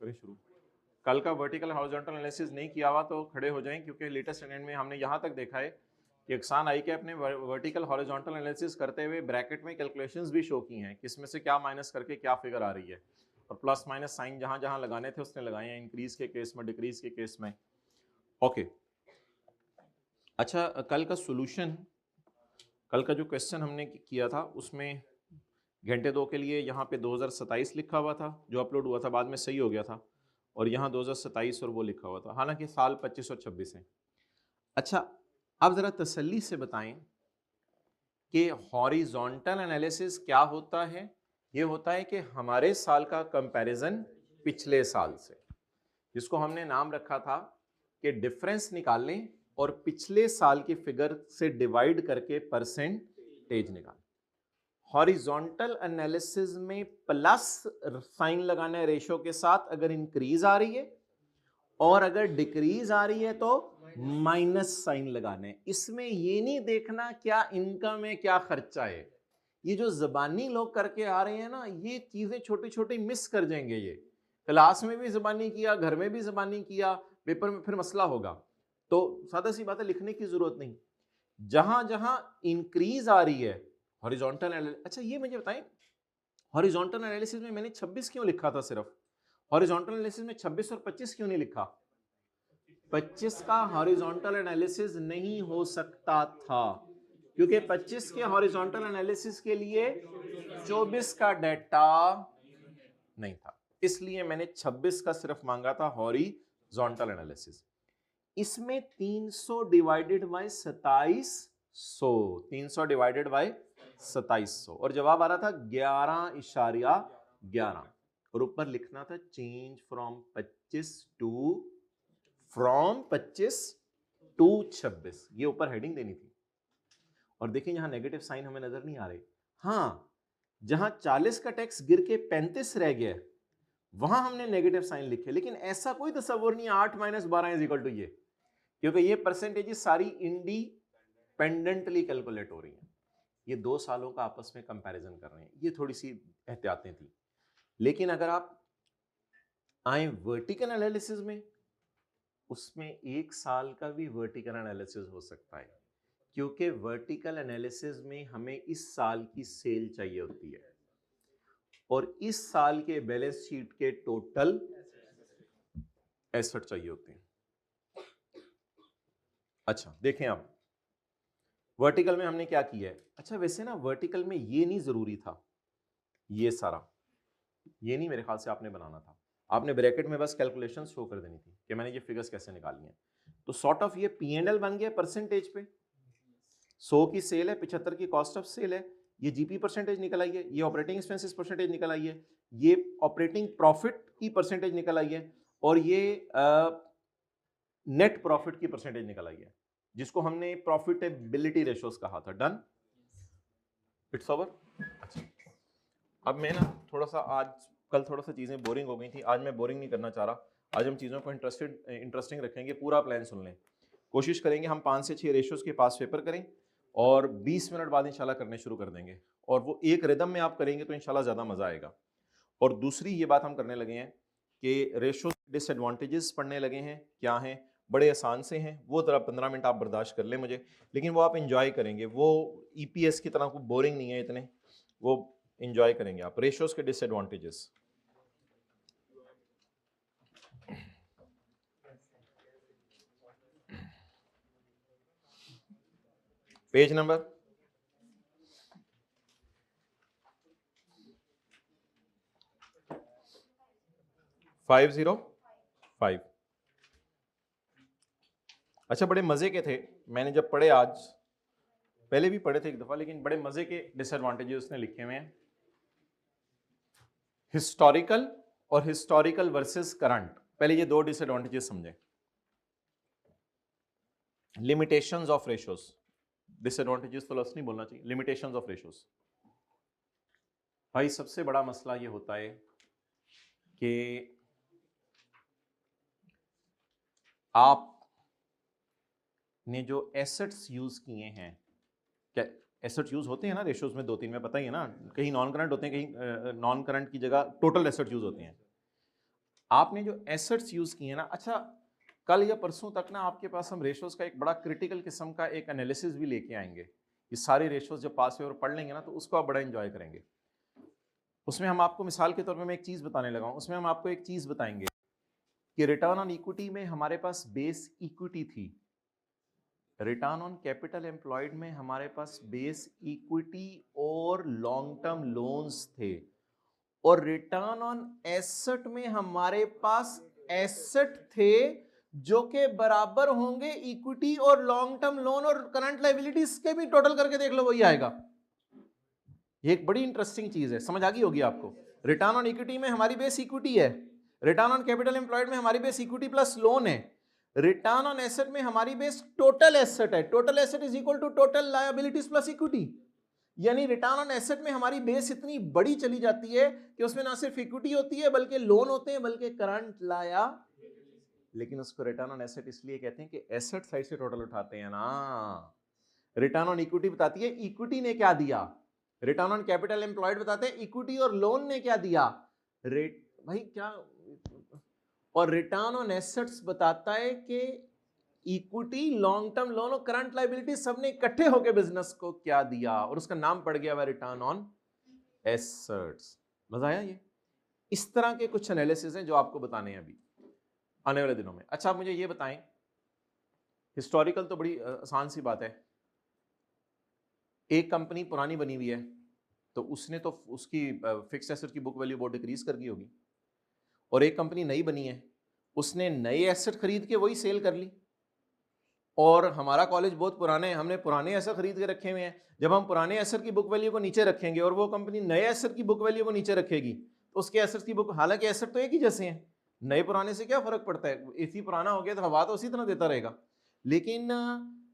करें शुरू। कल का वर्टिकल हॉरिजॉन्टल एनालिसिस नहीं किया हुआ तो खड़े हो जाएं, क्योंकि लेटेस्ट स्टैंडर्ड में हमने यहाँ तक देखा है कि एक्सान आई कैप ने वर्टिकल हॉरिजॉन्टल एनालिसिस करते हुए ब्रैकेट में कैलकुलेशंस भी शो की हैं, किसमें से क्या माइनस करके क्या फिगर आ रही है, और प्लस माइनस साइन जहाँ जहाँ लगाने थे उसने लगाए हैं, इंक्रीज के केस में, डिक्रीज के केस में। ओके, अच्छा, कल का सोल्यूशन, कल का जो क्वेश्चन हमने किया था उसमें घंटे 2 के लिए यहाँ पे 2027 लिखा हुआ था, जो अपलोड हुआ था बाद में सही हो गया था, और यहाँ 2027 और वो लिखा हुआ था, हालांकि साल 25 और 26 है। अच्छा, अब जरा तसल्ली से बताएं कि हॉरिजॉन्टल एनालिसिस क्या होता है। ये होता है कि हमारे साल का कंपैरिजन पिछले साल से, जिसको हमने नाम रखा था कि डिफरेंस निकाल लें और पिछले साल की फिगर से डिवाइड करके परसेंटेज निकालें। हॉरिजॉन्टल एनालिसिस में प्लस साइन लगाना है रेशो के साथ अगर इंक्रीज आ रही है, और अगर डिक्रीज आ रही है तो माइनस साइन लगाना है। इसमें ये नहीं देखना क्या इनकम है क्या खर्चा है। ये जो जबानी लोग करके आ रहे हैं ना, ये चीजें छोटी छोटी मिस कर जाएंगे। ये क्लास में भी जबानी किया, घर में भी जबानी किया, पेपर में फिर मसला होगा। तो सादा सी बात है, लिखने की जरूरत नहीं। जहां जहां इंक्रीज आ रही है हॉरिजॉन्टल, अच्छा ये मुझे बताएं, हॉरिजॉन्टल एनालिसिस में मैंने 26 क्यों लिखा था सिर्फ? हॉरिजॉन्टल एनालिसिस में 26 और 25 क्यों नहीं लिखा? 25 का हॉरिजॉन्टल एनालिसिस नहीं हो सकता था, क्योंकि 25 के हॉरिजॉन्टल एनालिसिस के लिए 24 का डाटा नहीं था, इसलिए मैंने 26 का सिर्फ मांगा था हॉरिजॉन्टल एनालिसिस। इसमें 300 डिवाइडेड बाय 2700, 300 डिवाइडेड बाय 2700, और जवाब आ रहा था 11.11, और ऊपर लिखना था चेंज फ्रॉम 25 टू 26, ये ऊपर हेडिंग देनी थी। और देखिए यहां नेगेटिव साइन हमें नजर नहीं आ रहे। हाँ, जहां 40 का टैक्स गिर के 35 रह गया वहां हमने नेगेटिव साइन लिखे, लेकिन ऐसा कोई तस्वर नहीं 8 माइनस 12 इज इक्वल टू ये, क्योंकि ये परसेंटेज सारी इंडिपेंडेंटली कैलकुलेट हो रही हैं। ये 2 सालों का आपस में कंपैरिजन कर रहे हैं, ये थोड़ी सी एहतियातें थी। लेकिन अगर आप आए वर्टिकल एनालिसिस में, उसमें 1 साल का भी वर्टिकल एनालिसिस हो सकता है, क्योंकि वर्टिकल एनालिसिस में हमें इस साल की सेल चाहिए होती है और इस साल के बैलेंस शीट के टोटल एसेट चाहिए होते हैं। अच्छा देखें, अब वर्टिकल में हमने क्या किया है। अच्छा वैसे ना वर्टिकल में ये नहीं जरूरी था, ये सारा ये नहीं मेरे ख्याल से आपने बनाना था, आपने ब्रैकेट में बस कैलकुलेशन शो कर देनी थी कि मैंने ये फिगर्स कैसे निकालनी है। तो सॉर्ट ऑफ ये P&L बन गया परसेंटेज पे, 100 की सेल है, 75 की कॉस्ट ऑफ सेल है, ये जीपी परसेंटेज निकल आई है, ये ऑपरेटिंग एक्सपेंसेस परसेंटेज निकल आई है, ये ऑपरेटिंग प्रॉफिट की परसेंटेज निकल आई है, और ये नेट प्रॉफिट की परसेंटेज निकल आई है, जिसको हमने प्रॉफिटेबिलिटी रेशियोज कहा था। Done, it's over. अच्छा, अब मैं ना थोड़ा सा कल थोड़ा सा चीज़ें बोरिंग हो गई थी, आज मैं बोरिंग नहीं करना चाह रहा। आज हम चीज़ों को इंटरेस्टिंग रखेंगे, पूरा प्लान सुन लें। कोशिश करेंगे हम 5 से 6 रेशियोज के पास पेपर करें और 20 मिनट बाद इंशाल्लाह करने शुरू कर देंगे, और वो एक रिदम में आप करेंगे तो इंशाल्लाह ज़्यादा मज़ा आएगा। और दूसरी ये बात हम करने लगे हैं कि रेशियो डिसएडवांटेजेस पढ़ने लगे हैं, क्या हैं, बड़े आसान से हैं, वो ज़रा 15 मिनट आप बर्दाश्त कर लें मुझे, लेकिन वो आप इंजॉय करेंगे, वो EPS की तरह को बोरिंग नहीं है इतने, वो इंजॉय करेंगे आप। रेशियोज के डिसएडवांटेजेस, पेज नंबर 505। अच्छा, बड़े मजे के थे, मैंने जब पढ़े आज, पहले भी पढ़े थे एक दफा, लेकिन बड़े मजे के डिसएडवांटेजेस उसने लिखे हुए हैं। हिस्टोरिकल और हिस्टोरिकल वर्सेस करंट, पहले ये 2 डिसएडवांटेजेस समझें। लिमिटेशंस ऑफ रेशियोज, डिसएडवांटेजेस तो लफ्ज़ नहीं बोलना चाहिए, लिमिटेशंस ऑफ रेशियोज। भाई सबसे बड़ा मसला ये होता है कि आपने जो एसेट्स यूज किए हैं, क्या एसेट्स यूज होते हैं ना रेशियोज में 2-3 में, पता ही है ना, कहीं नॉन करंट होते हैं, कहीं नॉन करंट की जगह टोटल एसेट्स यूज होते हैं। आपने जो एसेट्स यूज किए ना, अच्छा कल या परसों तक ना आपके पास हम रेशोज का एक बड़ा क्रिटिकल किस्म का एक एनालिसिस भी लेके आएंगे। ये सारे रेशोज जब पास और पढ़ लेंगे ना तो उसको आप बड़ा एंजॉय करेंगे। उसमें हम आपको मिसाल के तौर पे मैं एक चीज बताने लगा हूं, उसमें हम आपको एक चीज बताएंगे कि रिटर्न ऑन इक्विटी में हमारे पास बेस इक्विटी थी, रिटर्न ऑन कैपिटल एम्प्लॉयड में हमारे पास बेस इक्विटी और लॉन्ग टर्म लोन्स थे, और रिटर्न ऑन एसेट में हमारे पास एसेट थे जो के बराबर होंगे इक्विटी और लॉन्ग टर्म लोन और करंट लायबिलिटीज के भी टोटल करके देख लो वही आएगा। ये एक बड़ी इंटरेस्टिंग चीज है, समझ आ गई होगी आपको। रिटर्न ऑन इक्विटी में हमारी बेस इक्विटी है, रिटर्न ऑन कैपिटल एम्प्लॉयड में हमारी बेस इक्विटी प्लस लोन है, रिटर्न ऑन एसेट में हमारी बेस टोटल एसेट है, total asset is equal to total liabilities plus equity. यानी रिटर्न ऑन एसेट में हमारी बेस इतनी बड़ी चली जाती है कि उसमें ना सिर्फ इक्विटी होती है बल्कि लोन होते हैं बल्कि करंट लाया, लेकिन उसको रिटर्न ऑन एसेट इसलिए कहते हैं कि एसेट साइड से टोटल उठाते हैं ना। रिटर्न ऑन इक्विटी बताती है इक्विटी ने क्या दिया, रिटर्न ऑन कैपिटल एम्प्लॉयड बताते हैं इक्विटी और लोन ने क्या दिया, रेट भाई क्या, और रिटर्न ऑन एसेट्स बताता है कि इक्विटी लॉन्ग टर्म लोन और करंट लायबिलिटी सबने इकट्ठे होकर बिजनेस को क्या दिया, और उसका नाम पड़ गया हुआ रिटर्न ऑन एसेट्स। मजा आया? ये इस तरह के कुछ एनालिसिस हैं जो आपको बताने हैं अभी आने वाले दिनों में। अच्छा आप मुझे ये बताएं, हिस्टोरिकल तो बड़ी आसान सी बात है, एक कंपनी पुरानी बनी हुई है तो उसने तो उसकी फिक्स्ड एसेट की बुक वैल्यू बहुत डिक्रीज कर दी होगी, और एक कंपनी नई बनी है उसने नए एसेट खरीद के वही सेल कर ली, और हमारा कॉलेज बहुत पुराने, हमने पुराने एसेट खरीद के रखे हुए हैं, जब हम पुराने एसेट की बुक वैल्यू को नीचे रखेंगे और वो कंपनी नए एसेट की बुक वैल्यू को नीचे रखेगी तो उसके एसेट की बुक, हालांकि एसेट तो एक ही जैसे हैं, नए पुराने से क्या फर्क पड़ता है, एसी पुराना हो गया तो हवा तो उसी तरह देता रहेगा, लेकिन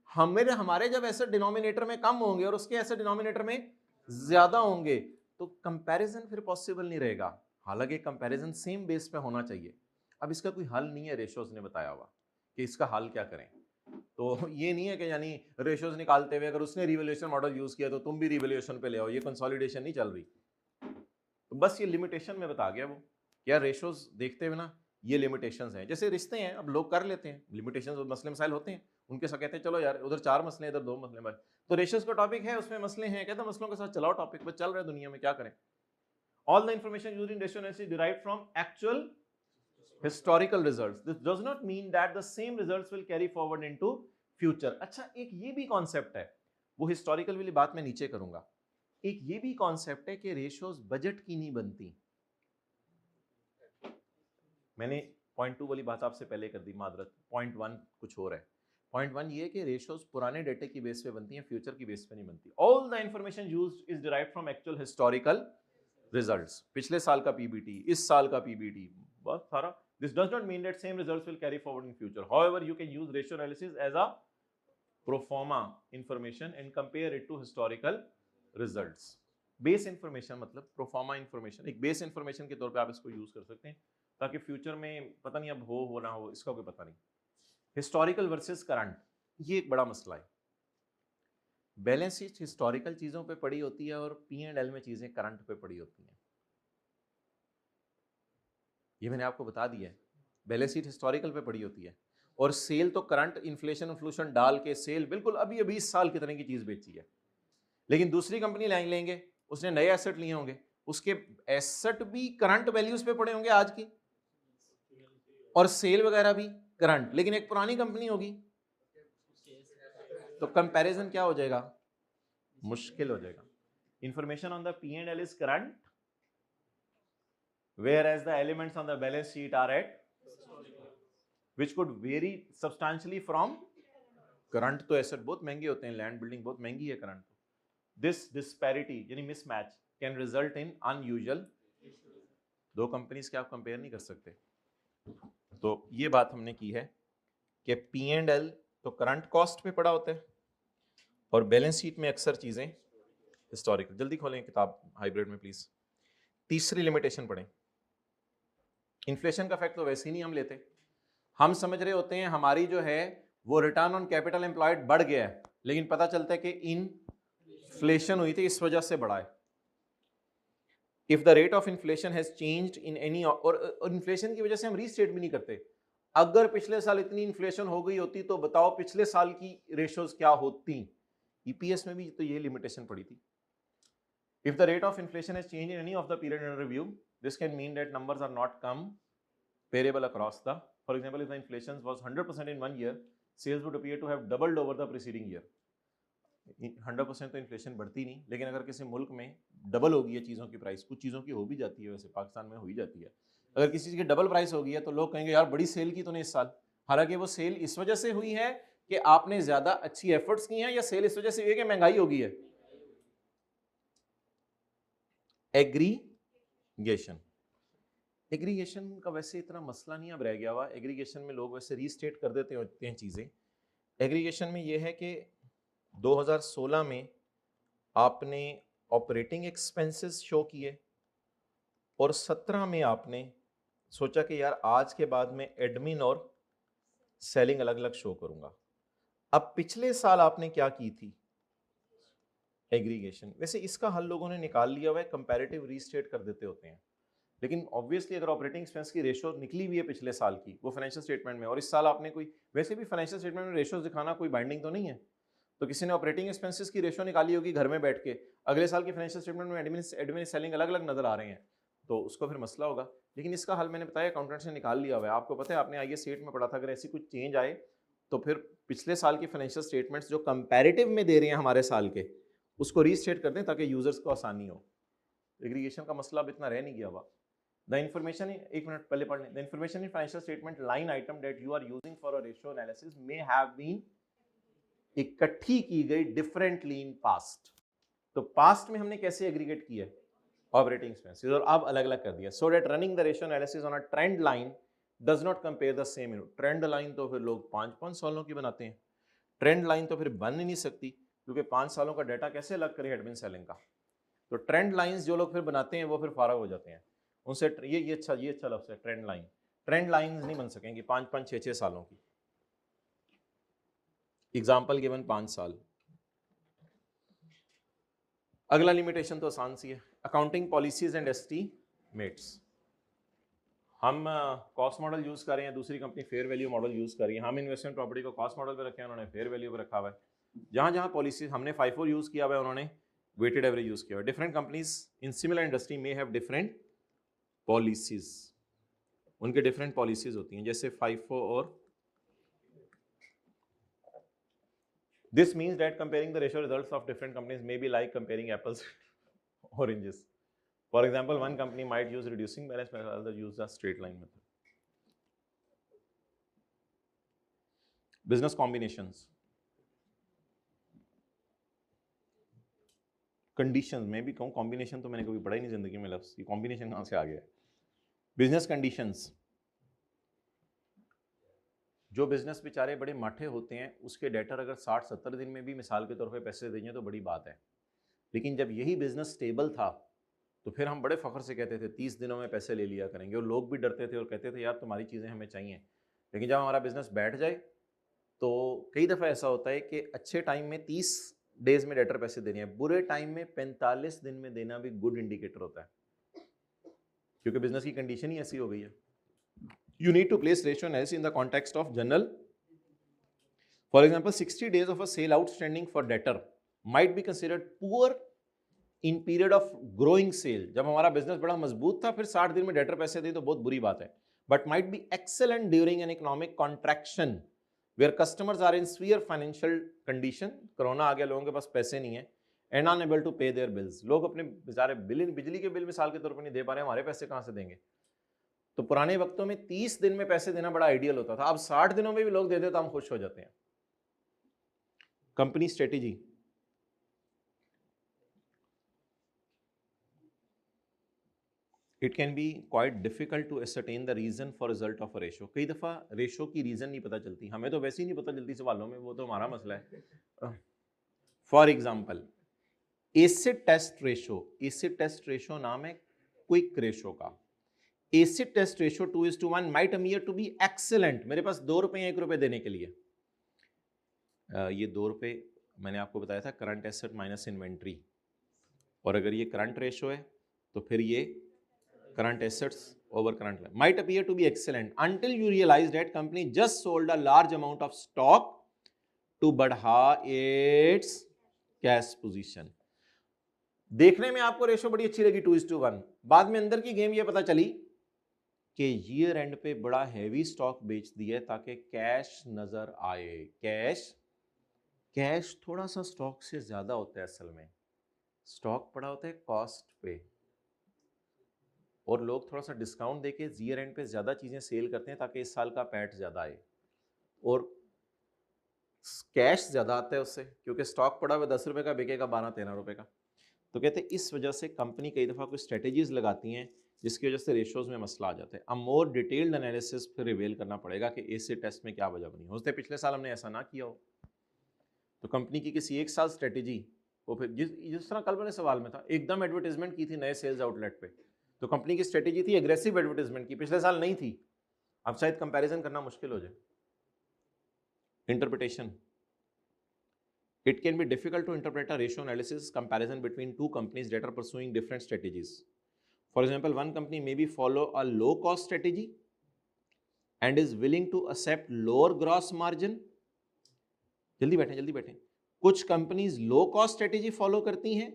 हमारे जब एसेट डिनोमिनेटर में कम होंगे और उसके एसेट डिनोमिनेटर में ज्यादा होंगे तो कंपैरिजन फिर पॉसिबल नहीं रहेगा, हालांकि कंपैरिजन सेम बेस पे होना चाहिए। अब इसका कोई हल नहीं है, रेशोज ने बताया हुआ कि इसका हल क्या करें, तो ये नहीं है कि यानी रेशोज निकालते हुए अगर उसने रिवैल्यूएशन मॉडल यूज किया तो तुम भी रिवैल्यूएशन पे ले आओ, ये कंसोलिडेशन नहीं चल रही। तो बस ये लिमिटेशन में बता गया वो, यार रेशोज देखते हुए ना ये लिमिटेशंस हैं, जैसे रिश्ते हैं अब लोग कर लेते हैं, लिमिटेशंस और मसले मसाइल होते हैं, उनके साथ कहते हैं चलो यार उधर 4 मसले इधर 2 मसले, बस तो रेशोज का टॉपिक है उसमें मसले हैं, कहते हैं मसलों के साथ चलाओ टॉपिक, बस चल रहा है दुनिया में, क्या करें। All the information used in ratio analysis derived from actual historical results. This does not mean that the same results will carry forward into future. अच्छा एक ये भी कॉन्सेप्ट है, वो हिस्टोरिकल वाली बात मैं नीचे करूंगा, एक ये भी कॉन्सेप्ट है कि रेशियोज बजट की नहीं बनती। मैंने पॉइंट 2 वाली बात आपसे पहले कर दी, मादरत, पॉइंट 1 कुछ और है। पॉइंट 1 ये कि रेशियोज पुराने डेटे की बेस पे बनती हैं, फ्यूचर की बेस पे नहीं बनती। All the information used is derived from actual historical results, पिछले साल का पीबीटी, इस साल का पीबीटी, बस सारा। This does not mean that same results will carry forward in future. However, you can use ratio analysis as a pro forma information and compare it to historical results. Base information मतलब pro forma information, एक base information के तौर पे आप इसको use कर सकते हैं ताकि फ्यूचर में पता नहीं अब हो ना हो इसका कोई पता नहीं। हिस्टोरिकल वर्सेस करंट, ये एक बड़ा मसला है। बैलेंस शीट हिस्टोरिकल चीजों पे पड़ी होती है और P&L में चीजें करंट पे पड़ी होती हैं, ये मैंने आपको बता दिया है। बैलेंस शीट हिस्टोरिकल पे पड़ी होती है और सेल तो करंट इन्फ्लेशन इन्फ्लूशन डाल के सेल बिल्कुल अभी अभी इस साल कितने की चीज बेची है, लेकिन दूसरी कंपनी लाइन लेंगे उसने नए एसेट लिए होंगे, उसके एसेट भी करंट वैल्यूज पे पड़े होंगे आज की और सेल वगैरह भी करंट, लेकिन एक पुरानी कंपनी होगी तो कंपैरिजन क्या हो जाएगा, मुश्किल हो जाएगा। Information on the P&L is current whereas the elements on the balance sheet are at which could vary substantially from current। तो एसेट बहुत महंगे होते हैं, लैंड बिल्डिंग बहुत महंगी है करंट। दिस डिस्पैरिटी यानी mismatch can result in unusual, दो कंपनीज के आप कंपेयर नहीं कर सकते। तो ये बात हमने की है कि P&L तो करंट कॉस्ट पे पड़ा होता है और बैलेंस शीट में अक्सर चीजें हिस्टोरिकल। जल्दी खोलें किताब हाइब्रिड में प्लीज। तीसरी लिमिटेशन पढ़ें, इन्फ्लेशन का फैक्ट तो वैसे ही नहीं हम लेते, हम समझ रहे होते हैं हमारी जो है वो रिटर्न ऑन कैपिटल एम्प्लॉयड बढ़ गया है, लेकिन पता चलता है कि इन्फ्लेशन हुई थी इस वजह से बढ़ा है। If the rate of inflation has changed in any, और इन्फ्लेशन की वजह से हम रीस्टेट भी नहीं करते। अगर पिछले साल इतनी इन्फ्लेशन हो गई होती तो बताओ पिछले साल की रेशियोज क्या होती। ईपीएस में भी तो ये लिमिटेशन पड़ी थी। If the rate of inflation has changed in any of the period under review, this can mean that numbers are not comparable across the, for example, if the inflation was 100% in 1 year, sales would appear to have doubled over the preceding year. 100% तो inflation बढ़ती नहीं, लेकिन अगर किसी मुल्क में double हो गई है चीज़ों की प्राइस, कुछ चीज़ों की हो भी जाती है, वैसे पाकिस्तान में हो ही जाती है, अगर किसी चीज़ की डबल प्राइस हो गई है तो लोग कहेंगे यार बड़ी सेल की तो नहीं इस साल। हालांकि वो सेल इस वजह से हुई है कि आपने ज़्यादा अच्छी एफर्ट्स की हैं, या सेल इस वजह से हुई है कि महंगाई हो गई है। एग्रीगेशन, एग्रीगेशन का वैसे इतना मसला नहीं अब रह गया हुआ। एग्रीगेशन में लोग वैसे रीस्टेट कर देते होते हैं चीज़ें। एग्रीगेशन में ये है कि 2016 में आपने ऑपरेटिंग एक्सपेंसेस शो किए और 17 में आपने सोचा कि यार आज के बाद में एडमिन और सेलिंग अलग अलग शो करूंगा। अब पिछले साल आपने क्या की थी? एग्रीगेशन। वैसे इसका हल लोगों ने निकाल लिया हुआ है, कंपैरेटिव रीस्टेट कर देते होते हैं, लेकिन ऑब्वियसली अगर ऑपरेटिंग एक्सपेंस की रेशो निकली हुई है पिछले साल की वो फाइनेंशियल स्टेटमेंट में, और इस साल आपने कोई, वैसे भी फाइनेंशियल स्टेटमेंट में रेशोज दिखाना कोई बाइंडिंग तो नहीं है, तो किसी ने ऑपरेटिंग एक्सपेंसेस की रेशो निकाली होगी घर में बैठ के, अगले साल की फाइनेंशियल स्टेटमेंट में एडमिन सेलिंग अलग अलग नजर आ रहे हैं, तो उसको फिर मसला होगा। लेकिन इसका हल मैंने बताया अकाउंटेंट्स ने निकाल लिया हुआ है। आपको पता है, आपने आईए सेट में पढ़ा था, अगर ऐसी कुछ चेंज आए तो फिर पिछले साल की फाइनेंशियल स्टेटमेंट्स जो कंपैरेटिव में दे रहे हैं हमारे साल के, उसको रीस्टेट कर दें ताकि यूजर्स को आसानी हो। एग्रीगेशन का मसला अब इतना रह नहीं गया हुआ। The information in, एक मिनट पहले पढ़ लें, the information in financial statement line item that you are using for a ratio analysis may have been इकट्ठी की गई differently in past। तो पास्ट में हमने कैसे एग्रीगेट किया ऑपरेटिंग एक्सपेंसेस और अब अलग अलग कर दिया, so that running the ratio analysis on a trend line does not compare the same। Trend line तो फिर लोग 5-5 सालों की बनाते हैं, ट्रेंड लाइन तो फिर बन ही नहीं सकती क्योंकि 5 सालों का डाटा कैसे अलग करे एडमिन सेलिंग का। तो ट्रेंड लाइंस जो लोग फिर बनाते हैं वो फिर फारग हो जाते हैं उनसे। ये अच्छा लफ्ज़ है ट्रेंड लाइन। ट्रेंड लाइंस नहीं बन सकेंगी 5-5, 6-6 सालों की। एग्जाम्पल गिवन 5 साल। अगला लिमिटेशन तो आसान सी है, अकाउंटिंग पॉलिसीज एंड एस्टीमेट्स। हम कॉस्ट मॉडल यूज कर रहे हैं, दूसरी company fair value model use कर रही है। हम इन्वेस्टमेंट प्रॉपर्टी को कॉस्ट मॉडल पे रखे हैं, उन्होंने फेयर वैल्यू पे रखा हुआ है। जहां जहां पॉलिसीज हमने FIFO यूज किया हुआ है, उन्होंने वेटेड एवरेज यूज किया हुआ है। Different companies in similar industry में हैव डिफरेंट पॉलिसीज, उनके डिफरेंट पॉलिसीज होती हैं, जैसे FIFO और this means that comparing the ratio results of different companies may be like comparing apples oranges. For example one company might use reducing balance method, other use the straight line method. Business combinations, conditions में भी कहूँ, combination तो मैंने कभी पढ़ा ही नहीं जिंदगी में लफ्ज़, ये कॉम्बिनेशन कहाँ से आ गया है। बिजनेस कंडीशंस, जो बिजनेस बेचारे बड़े माठे होते हैं उसके डेटर अगर 60-70 दिन में भी मिसाल के तौर पे पैसे देंगे तो बड़ी बात है, लेकिन जब यही बिजनेस स्टेबल था तो फिर हम बड़े फख्र से कहते थे 30 दिनों में पैसे ले लिया करेंगे, और लोग भी डरते थे और कहते थे यार तुम्हारी चीज़ें हमें चाहिए। लेकिन जब हमारा बिजनेस बैठ जाए तो कई दफ़ा ऐसा होता है कि अच्छे टाइम में 30 डेज में डेटर पैसे देने हैं, बुरे टाइम में 45 दिन में देना भी गुड इंडिकेटर होता है, क्योंकि बिजनेस की कंडीशन ही ऐसी हो गई है। You need to place ratio analysis in the context of general. For example, 60 days of a sale outstanding for debtor might be considered poor in period of growing sale। जब हमारा business बड़ा मजबूत था फिर 60 दिन में डेटर पैसे दे तो बहुत बुरी बात है। But might be excellent during an economic contraction where customers are in severe financial condition। Corona आ गया, लोगों के पास पैसे नहीं है, and unable to pay their bills। लोग अपने बेचारे बिजली के बिल मिसाल के तौर पर नहीं दे पा रहे, हमारे पैसे कहाँ से देंगे। तो पुराने वक्तों में 30 दिन में पैसे देना बड़ा आइडियल होता था, अब 60 दिनों में भी लोग दे दे तो हम खुश हो जाते हैं। Company strategy, it can be quite difficult to ascertain the reason for result of a ratio. कई दफा रेशो की रीजन नहीं पता चलती, हमें तो वैसे ही नहीं पता चलती सवालों में, वो तो हमारा मसला है। For example acid test ratio, acid test ratio नाम है क्विक रेशो का। Acid test ratio 2:1 might appear to be excellent। मेरे पास 2 रुपए 1 रुपए देने के लिए, ये 2 रुपए मैंने आपको बताया था करंट एसेट माइनस इन्वेंट्री, और अगर ये करंट रेशो है तो फिर ये current assets over current might appear to be excellent until you realize that company just sold a large amount of stock to बढ़ा its कैश पोजीशन। देखने में आपको रेशो बड़ी अच्छी लगी 2:1, बाद में अंदर की गेम ये पता चली कि ईयर एंड पे बड़ा हैवी स्टॉक बेच दिया ताकि कैश नजर आए। कैश थोड़ा सा स्टॉक से ज्यादा होता है, असल में स्टॉक पड़ा होता है कॉस्ट पे, और लोग थोड़ा सा डिस्काउंट देके ईयर एंड पे ज्यादा चीजें सेल करते हैं ताकि इस साल का पैट ज्यादा आए, और कैश ज्यादा आता है उससे, क्योंकि स्टॉक पड़ा हुआ 10 रुपए का बिकेगा 12-13 रुपए का। तो कहते हैं इस वजह से कंपनी कई दफा कोई स्ट्रेटेजीज लगाती हैं जिसकी वजह से रेशोज में मसला आ जाता है। अब मोर डिटेल्ड एनालिसिस फिर रिवील करना पड़ेगा कि ऐसे टेस्ट में क्या वजह बनी। हो सकता है पिछले साल हमने ऐसा ना किया हो, तो कंपनी की किसी एक साल स्ट्रेटेजी वो फिर जिस तरह कल मैंने सवाल में था, एकदम एडवर्टीजमेंट की थी नए सेल्स आउटलेट पे, तो कंपनी की स्ट्रेटेजी थी एग्रेसिव एडवर्टीजमेंट की, पिछले साल नहीं थी। अब शायद कंपैरिजन करना मुश्किल हो जाए। Interpretation, it can be difficult to interpret a ratio analysis comparison between two companies that are pursuing different strategies. For example, one company maybe follow a low cost strategy and is willing to accept lower gross margin. जल्दी बैठें। कुछ companies low cost strategy follow करती हैं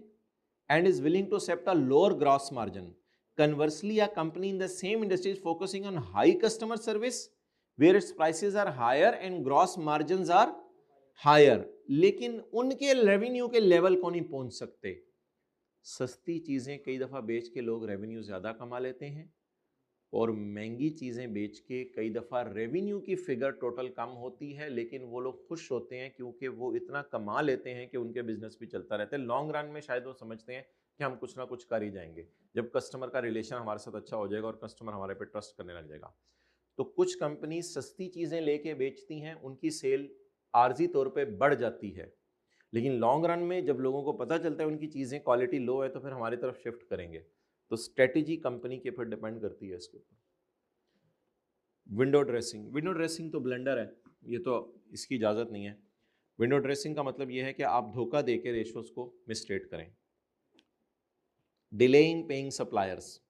and is willing to accept a lower gross margin. Conversely, a company in the same industry is focusing on high customer service where its prices are higher and gross margins are higher, लेकिन उनके revenue के level को नहीं पहुंच सकते। सस्ती चीजें कई दफा बेच के लोग रेवेन्यू ज्यादा कमा लेते हैं, और महंगी चीजें बेच के कई दफा रेवेन्यू की फिगर टोटल कम होती है, लेकिन वो लोग खुश होते हैं क्योंकि वो इतना कमा लेते हैं कि उनके बिजनेस भी चलता रहता है। लॉन्ग रन में शायद वो समझते हैं कि हम कुछ ना कुछ कर ही जाएंगे, जब कस्टमर का रिलेशन हमारे साथ अच्छा हो जाएगा और कस्टमर हमारे पे ट्रस्ट करने लग जाएगा। तो कुछ कंपनी सस्ती चीजें लेके बेचती हैं, उनकी सेल आर्जी तौर पे बढ़ जाती है, लेकिन लॉन्ग रन में जब लोगों को पता चलता है उनकी चीजें क्वालिटी लो है तो फिर हमारी तरफ शिफ्ट करेंगे। तो स्ट्रेटेजी कंपनी के फिर डिपेंड करती है इसके ऊपर। विंडो ड्रेसिंग तो ब्लेंडर है, ये तो इसकी इजाजत नहीं है। विंडो ड्रेसिंग का मतलब ये है कि आप धोखा देके रेशोज को मिसस्टेट करें। डिले इन पेइंग सप्लायर्स,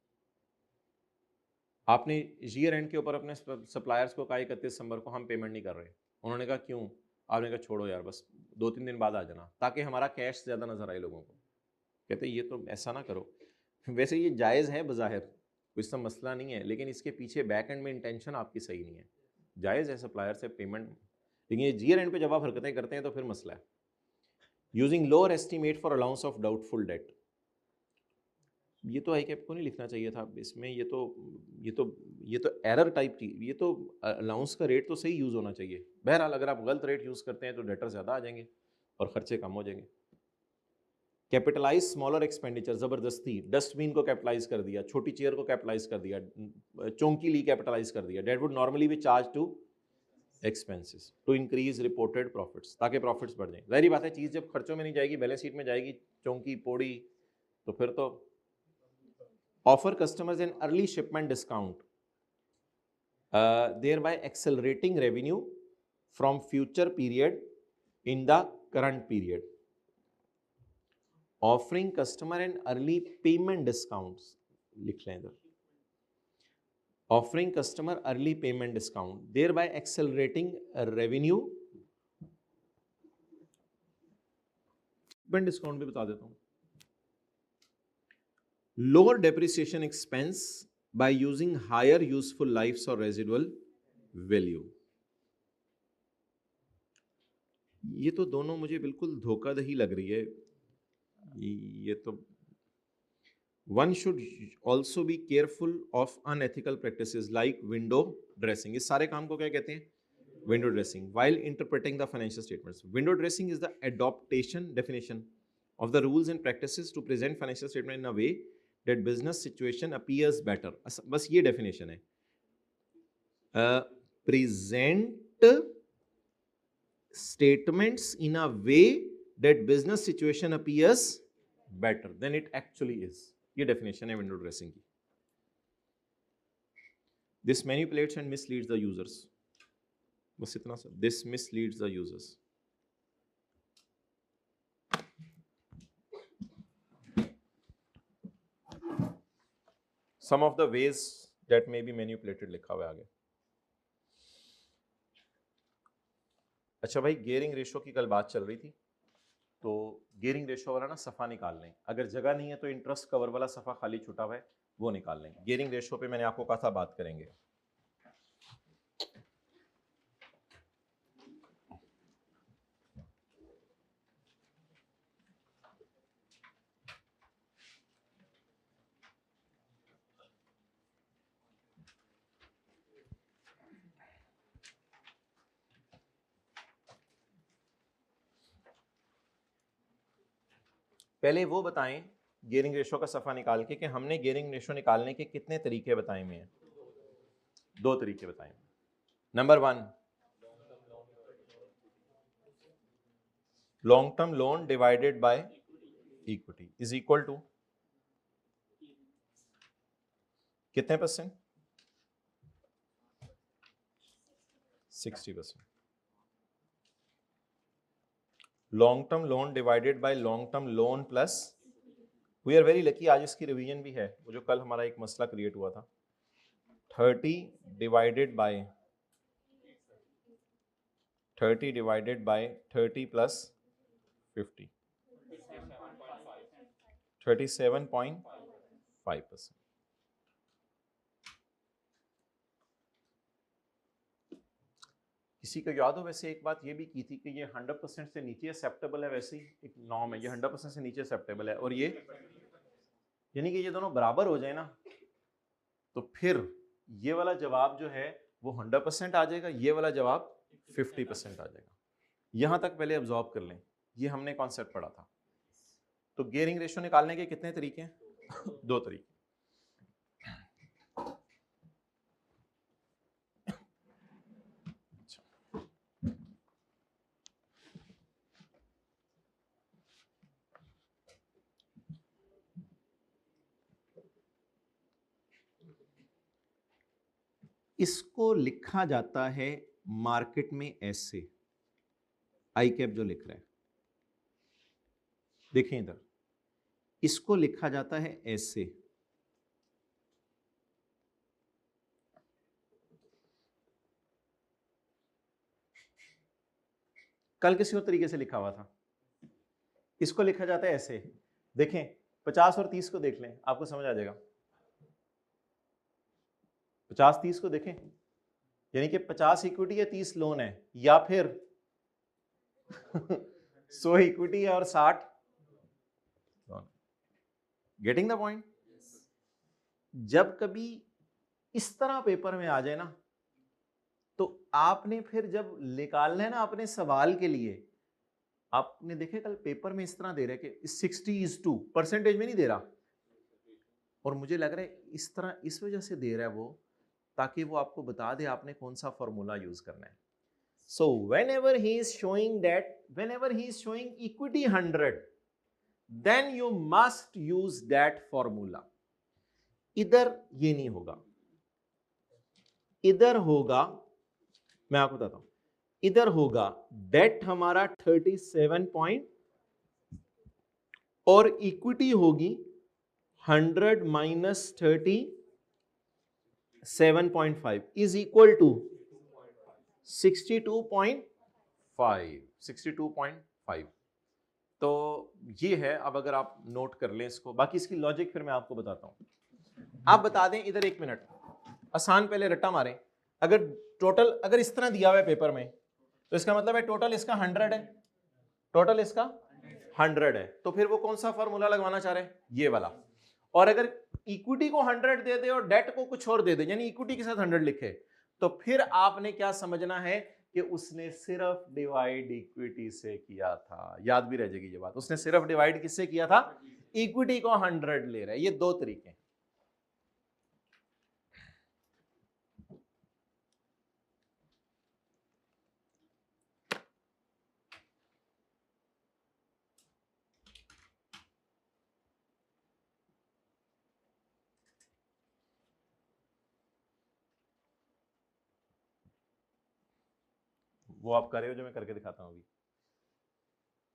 आपने ईयर एंड के ऊपर अपने सप्लायर्स को कहा 31 दिसंबर को हम पेमेंट नहीं कर रहे, उन्होंने कहा क्यों, आपने कहा छोड़ो यार बस 2-3 दिन बाद आ जाना, ताकि हमारा कैश ज़्यादा नजर आए लोगों को। कहते ये तो ऐसा ना करो। वैसे ये जायज़ है बज़ाहिर, कोई इसका मसला नहीं है, लेकिन इसके पीछे बैक एंड में इंटेंशन आपकी सही नहीं है। जायज़ है सप्लायर से पेमेंट, लेकिन ये ईयर एंड पे जब आप हरकतें करते हैं तो फिर मसला है। Using lower estimate for allowance of doubtful debt, ये तो ICAP को नहीं लिखना चाहिए था इसमें, ये तो एरर टाइप थी, ये तो अलाउंस का रेट तो सही यूज़ होना चाहिए। बहरहाल अगर आप गलत रेट यूज़ करते हैं तो डेटर ज़्यादा आ जाएंगे और खर्चे कम हो जाएंगे। कैपिटलाइज स्मॉलर एक्सपेंडिचर, ज़बरदस्ती डस्टबिन को कैपिटलाइज कर दिया, छोटी चेयर को कैपिटलाइज कर दिया, चौंकी ली कैपिटलाइज कर दिया, debt would normally be charge to expenses to increase reported profits, ताकि प्रॉफिट्स बढ़ जाए। जाहिर बात है चीज़ जब खर्चों में नहीं जाएगी, बैलेंस शीट में जाएगी, चौंकी पोड़ी, तो फिर तो offer customers an early shipment discount, thereby accelerating revenue from future period in the current period. Offering customer an early payment discounts, लिख लें इधर, offering customer early payment discount, thereby accelerating revenue. payment discount भी बता देता हूँ। Lower depreciation expense by using higher useful lives or residual value. ये तो दोनों मुझे बिल्कुल धोखाधड़ी लग रही है। ये तो one should also be careful of unethical practices like window dressing. इस सारे काम को क्या कहते हैं? Window dressing. While interpreting the financial statements, window dressing is the adaptation definition of the rules and practices to present financial statement in a way that business situation appears better. बस ये definition है, present statements in a way that business situation appears better than it actually is. ये definition है window dressing की. This manipulates and misleads the users. बस इतना sir, this misleads the users. Some of the ways that may be manipulated लिखा हुआ है आगे। अच्छा भाई, गियरिंग रेशो की कल बात चल रही थी, तो गियरिंग रेशो वाला ना सफ़ा निकाल लें। अगर जगह नहीं है तो इंटरेस्ट कवर वाला सफ़ा खाली छुटा हुआ है वो निकाल लें। गियरिंग रेशो पे मैंने आपको कहा था बात करेंगे। पहले वो बताएं गियरिंग रेशो का सफ़ा निकाल के कि हमने गियरिंग रेशो निकालने के कितने तरीके बताए हुए हैं। 2 तरीके बताए। Number 1, long term loan divided by equity is equal to कितने %? 60%। Long term loan divided by long term loan plus, we are very lucky आज इसकी रिवीजन भी है, वो जो कल हमारा एक मसला क्रिएट हुआ था। 30 डिवाइडेड बाय 30 प्लस 50, 37.5%। किसी को याद हो वैसे एक बात ये भी की थी कि ये 100% से नीचे एक्सेप्टेबल है, वैसे ही एक नॉर्म है, ये 100% से नीचे एक्सेप्टेबल है, और ये यानी कि ये दोनों बराबर हो जाए ना तो फिर ये वाला जवाब जो है वो 100% आ जाएगा, ये वाला जवाब 50% आ जाएगा। यहां तक पहले ऑब्जॉर्व कर लें, ये हमने कॉन्सेप्ट पढ़ा था। तो गियरिंग रेशो निकालने के कितने तरीके हैं? 2 तरीके। इसको लिखा जाता है मार्केट में ऐसे, आई कैप जो लिख रहा है, देखें इधर, इसको लिखा जाता है ऐसे। कल किसी और तरीके से लिखा हुआ था, इसको लिखा जाता है ऐसे। देखें 50 और 30 को देख लें, आपको समझ आ जाएगा। 50-30 को देखें, यानी कि 50 इक्विटी है 30 लोन है, या फिर 100 इक्विटी है और 60 लोन। Getting the point? जब कभी इस तरह पेपर में आ जाए ना, तो आपने फिर जब निकालना है ना अपने सवाल के लिए, आपने देखे कल पेपर में इस तरह दे रहा है कि 60:2 परसेंटेज में नहीं दे रहा, और मुझे लग रहा है इस तरह इस वजह से दे रहा है वो, ताकि वो आपको बता दे आपने कौन सा फॉर्मूला यूज करना है। So whenever he is showing equity 100, then you must use that formula. इधर ये नहीं होगा, इधर होगा, मैं आपको बताता हूं, इधर होगा डेट हमारा 37 और इक्विटी होगी 100 माइनस 37.5 इज इक्वल टू 62.5। तो ये है। अब अगर आप नोट कर लें इसको, बाकी इसकी लॉजिक फिर मैं आपको बताता हूं। आप बता दें इधर, एक मिनट आसान, पहले रट्टा मारें। अगर टोटल अगर इस तरह दिया हुआ है पेपर में, तो इसका मतलब है टोटल इसका 100 है, टोटल इसका 100 है, तो फिर वो कौन सा फॉर्मूला लगवाना चाह रहे हैं? ये वाला। और अगर इक्विटी को 100 दे दे और डेट को कुछ और दे दे, यानी इक्विटी के साथ 100 लिखे, तो फिर आपने क्या समझना है कि उसने सिर्फ डिवाइड इक्विटी से किया था। याद भी रह जाएगी ये बात, उसने सिर्फ डिवाइड किससे किया था? इक्विटी को 100 ले रहा है। ये 2 तरीके हैं। वो आप कर रहे हो जो मैं करके दिखाता हूं अभी,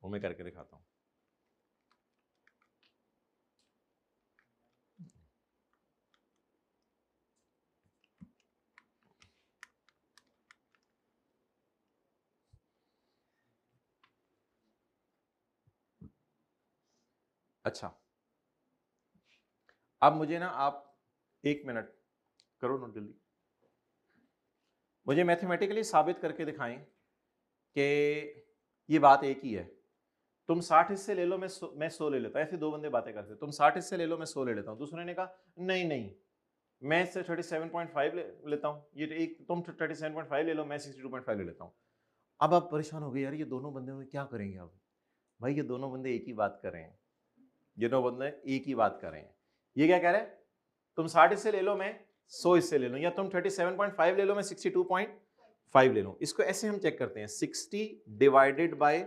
वो मैं करके दिखाता हूं। अच्छा, अब मुझे ना आप 1 मिनट करो नोट जल्दी, मुझे मैथमेटिकली साबित करके दिखाएं कि ये बात एक ही है। तुम 60 हिस्से ले लो, मैं 100 ले लेता हूं। ऐसे दो बंदे बातें करते, तुम 60 हिस्से ले लो, मैं 100 ले लेता हूं। दूसरे ने कहा नहीं नहीं, मैं इससे 37.5 लेता हूं, ये एक तुम 37.5 ले लो, मैं 62.5 ले लेता हूं। अब आप परेशान हो गए, यार ये दोनों बंदे में क्या करेंगे अब? भाई ये दोनों बंदे एक ही बात कर रहे हैं, ये दोनों बंदे एक ही बात कर रहे हैं। ये क्या कह रहे हैं? तुम 60 हिस्से ले लो, मैं 100 हिस्से ले लूं, या तुम 37.5 ले लो, मैं 62.5 ले लूं। इसको ऐसे हम चेक करते हैं, 60 डिवाइडेड बाय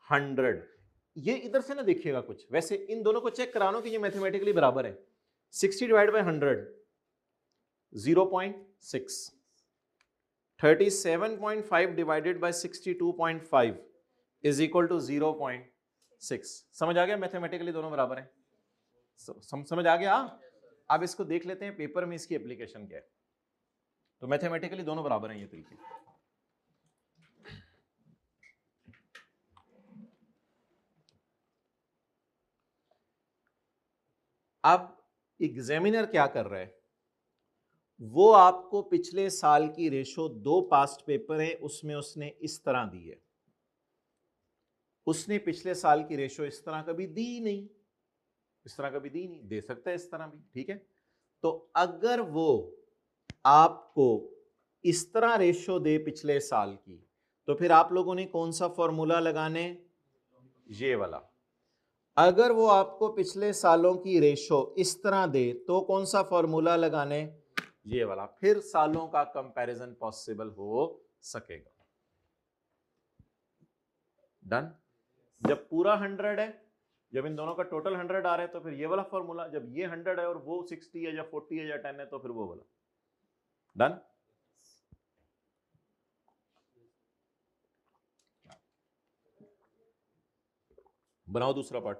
100। ये इधर से ना देखिएगा कुछ, वैसे इन दोनों को चेक करानो कि ये मैथमेटिकली बराबर है। 60 divide by 100 0.6, 37.5 divided by 62.5 is equal to 0.6। समझ आ गया? मैथमेटिकली दोनों बराबर हैं। समझ आ गया? अब इसको देख लेते हैं पेपर में इसकी एप्लीकेशन क्या है। तो मैथमेटिकली दोनों बराबर हैं ये तरीके। अब एग्जामिनर क्या कर रहा है, वो आपको पिछले साल की रेशो, 2 पास्ट पेपर है उसमें उसने इस तरह दी है। उसने पिछले साल की रेशो इस तरह कभी दी नहीं, इस तरह कभी दी नहीं, दे सकता है इस तरह भी, ठीक है। तो अगर वो आपको इस तरह रेशो दे पिछले साल की, तो फिर आप लोगों ने कौन सा फॉर्मूला लगाने? ये वाला। अगर वो आपको पिछले सालों की रेशो इस तरह दे तो कौन सा फॉर्मूला लगाने? ये वाला। फिर सालों का कंपैरिजन पॉसिबल हो सकेगा। डन। जब पूरा 100 है, जब इन दोनों का टोटल 100 आ रहा है, तो फिर ये वाला फॉर्मूला। जब ये 100 है और वो 60 है या 40 है या 10 है, तो फिर वो वाला। डन। बनाओ दूसरा पार्ट।